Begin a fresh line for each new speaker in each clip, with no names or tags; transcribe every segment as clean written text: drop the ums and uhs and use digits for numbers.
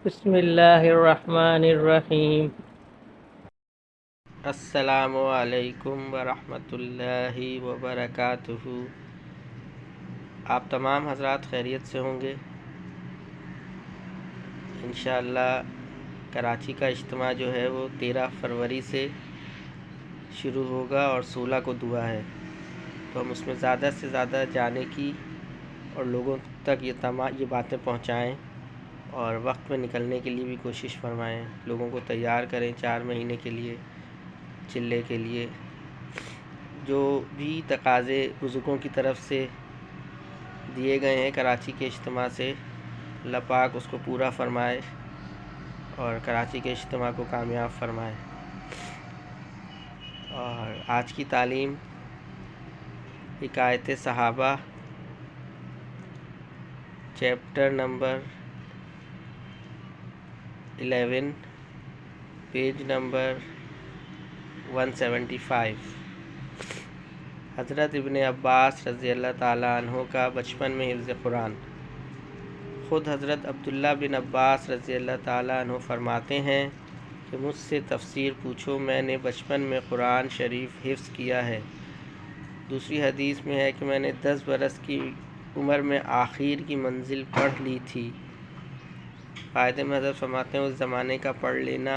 بسم اللہ الرحمن الرحیم۔
السلام علیکم ورحمۃ اللہ وبرکاتہ۔ آپ تمام حضرات خیریت سے ہوں گے انشاءاللہ۔ کراچی کا اجتماع جو ہے وہ 13 فروری سے شروع ہوگا اور 16 کو دعا ہے، تو ہم اس میں زیادہ سے زیادہ جانے کی اور لوگوں تک یہ باتیں پہنچائیں اور وقت میں نکلنے کے لیے بھی کوشش فرمائیں، لوگوں کو تیار کریں 4 مہینے کے لیے چلے کے لیے۔ جو بھی تقاضے بزرگوں کی طرف سے دیے گئے ہیں کراچی کے اجتماع سے، اللہ پاک اس کو پورا فرمائے اور کراچی کے اجتماع کو کامیاب فرمائے۔ اور آج کی تعلیم حکایت صحابہ، چیپٹر نمبر 11، پیج نمبر 175۔ حضرت ابن عباس رضی اللہ تعالیٰ عنہ کا بچپن میں حفظ قرآن۔ خود حضرت عبداللہ بن عباس رضی اللہ تعالیٰ عنہ فرماتے ہیں کہ مجھ سے تفسیر پوچھو، میں نے بچپن میں قرآن شریف حفظ کیا ہے۔ دوسری حدیث میں ہے کہ میں نے 10 برس کی عمر میں آخر کی منزل پڑھ لی تھی۔ قائد مذہب فرماتے ہیں اس زمانے کا پڑھ لینا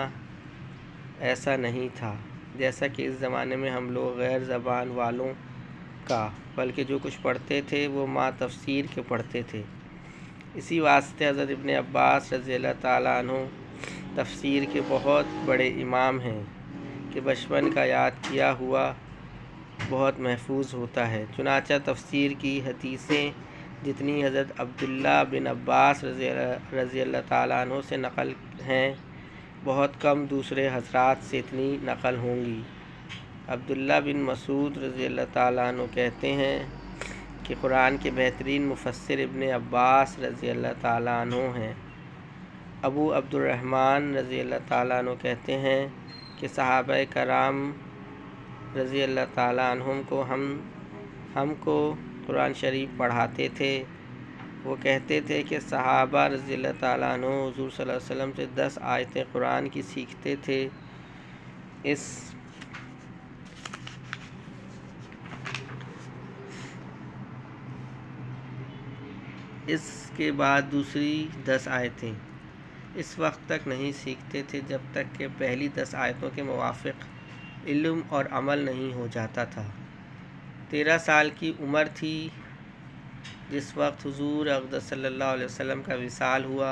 ایسا نہیں تھا جیسا کہ اس زمانے میں ہم لوگ غیر زبان والوں کا، بلکہ جو کچھ پڑھتے تھے وہ ماں تفسیر کے پڑھتے تھے۔ اسی واسطے حضرت ابن عباس رضی اللہ تعالیٰ عنہ تفسیر کے بہت بڑے امام ہیں کہ بچپن کا یاد کیا ہوا بہت محفوظ ہوتا ہے۔ چنانچہ تفسیر کی حدیثیں جتنی حضرت عبداللہ بن عباس رضی اللہ تعالیٰ عنہ سے نقل ہیں، بہت کم دوسرے حضرات سے اتنی نقل ہوں گی۔ عبداللہ بن مسعود رضی اللہ تعالیٰ عنہ کہتے ہیں کہ قرآن کے بہترین مفسر ابن عباس رضی اللہ تعالیٰ عنہ ہیں۔ ابو عبد الرحمن رضی اللہ تعالیٰ عنہ کہتے ہیں کہ صحابہ کرام رضی اللہ تعالیٰ عنہم کو ہم کو قرآن شریف پڑھاتے تھے۔ وہ کہتے تھے کہ صحابہ رضی اللہ تعالیٰ عنہ حضور صلی اللہ علیہ وسلم سے 10 آیتیں قرآن کی سیکھتے تھے۔ اس کے بعد دوسری 10 آیتیں اس وقت تک نہیں سیکھتے تھے جب تک کہ پہلی 10 آیتوں کے موافق علم اور عمل نہیں ہو جاتا تھا۔ 13 سال کی عمر تھی جس وقت حضور اقدس صلی اللہ علیہ وسلم کا وصال ہوا۔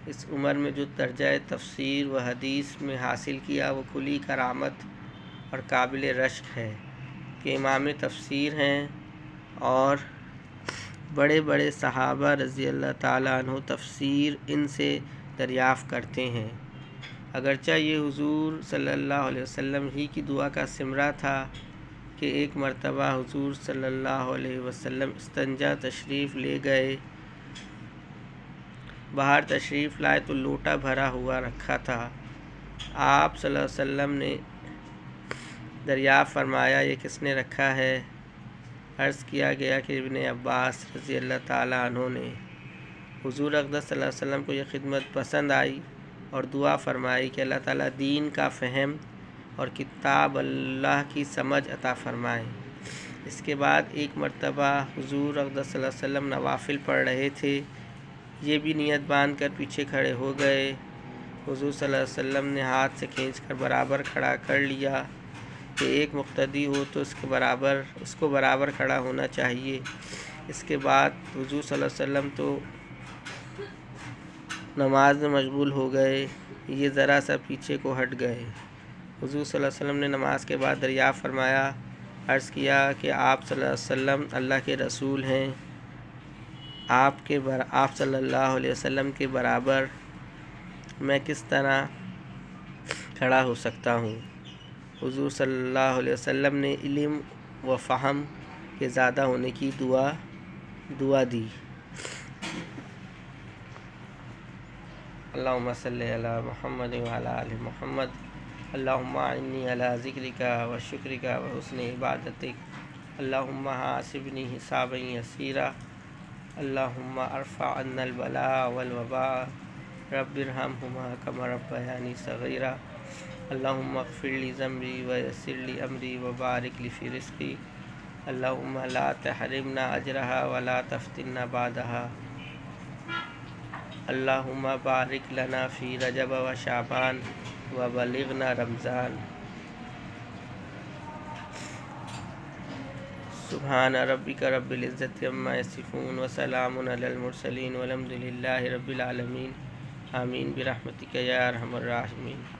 اس عمر میں جو درجہ تفسیر و حدیث میں حاصل کیا وہ کھلی کرامت اور قابل رشک ہے کہ امام تفسیر ہیں اور بڑے بڑے صحابہ رضی اللہ تعالیٰ عنہ تفسیر ان سے دریافت کرتے ہیں۔ اگرچہ یہ حضور صلی اللہ علیہ وسلم ہی کی دعا کا ثمرہ تھا کہ ایک مرتبہ حضور صلی اللہ علیہ وسلم استنجا تشریف لے گئے، باہر تشریف لائے تو لوٹا بھرا ہوا رکھا تھا۔ آپ صلی اللہ علیہ وسلم نے دریافت فرمایا یہ کس نے رکھا ہے؟ عرض کیا گیا کہ ابن عباس رضی اللہ تعالیٰ عنہ نے۔ حضور اقدس صلی اللہ علیہ وسلم کو یہ خدمت پسند آئی اور دعا فرمائی کہ اللہ تعالیٰ دین کا فہم اور کتاب اللہ کی سمجھ عطا فرمائیں۔ اس کے بعد ایک مرتبہ حضور اقدس صلی اللہ علیہ وسلم نوافل پڑھ رہے تھے، یہ بھی نیت باندھ کر پیچھے کھڑے ہو گئے۔ حضور صلی اللہ علیہ وسلم نے ہاتھ سے کھینچ کر برابر کھڑا کر لیا کہ ایک مقتدی ہو تو اس کو برابر کھڑا ہونا چاہیے۔ اس کے بعد حضور صلی اللہ علیہ وسلم تو نماز میں مشغول ہو گئے، یہ ذرا سا پیچھے کو ہٹ گئے۔ حضور صلی اللہ علیہ وسلم نے نماز کے بعد دریافت فرمایا، عرض کیا کہ آپ صلی اللہ علیہ وسلم اللہ کے رسول ہیں، آپ صلی اللہ علیہ وسلم کے برابر میں کس طرح کھڑا ہو سکتا ہوں؟ حضور صلی اللہ علیہ وسلم نے علم و فہم کے زیادہ ہونے کی دعا دی۔ اللہم صلی علی محمد وعلی آل محمد، اللہم اعنی علی ذکرک و شکرک و حسن عبادتک، اللہم حاسبنی حسابا یسیرا، اللہم ارفع عنا البلاء والوباء رب ارحمہما کما ربیانی صغیرا اللہم اغفر لی ذنبی ویسر لی امری وبارک لی فی رزقی اللہم لا تحرمنا اجرہا ولا تفتنا بعدہا اللہم بارک لنا فی رجب و شعبان وبلغنا رمضان سبحان ربک رب العزت عما یصفون وسلام علی المرسلین والحمد للہ رب العالمین آمین برحمتک یا ارحم الراحمین.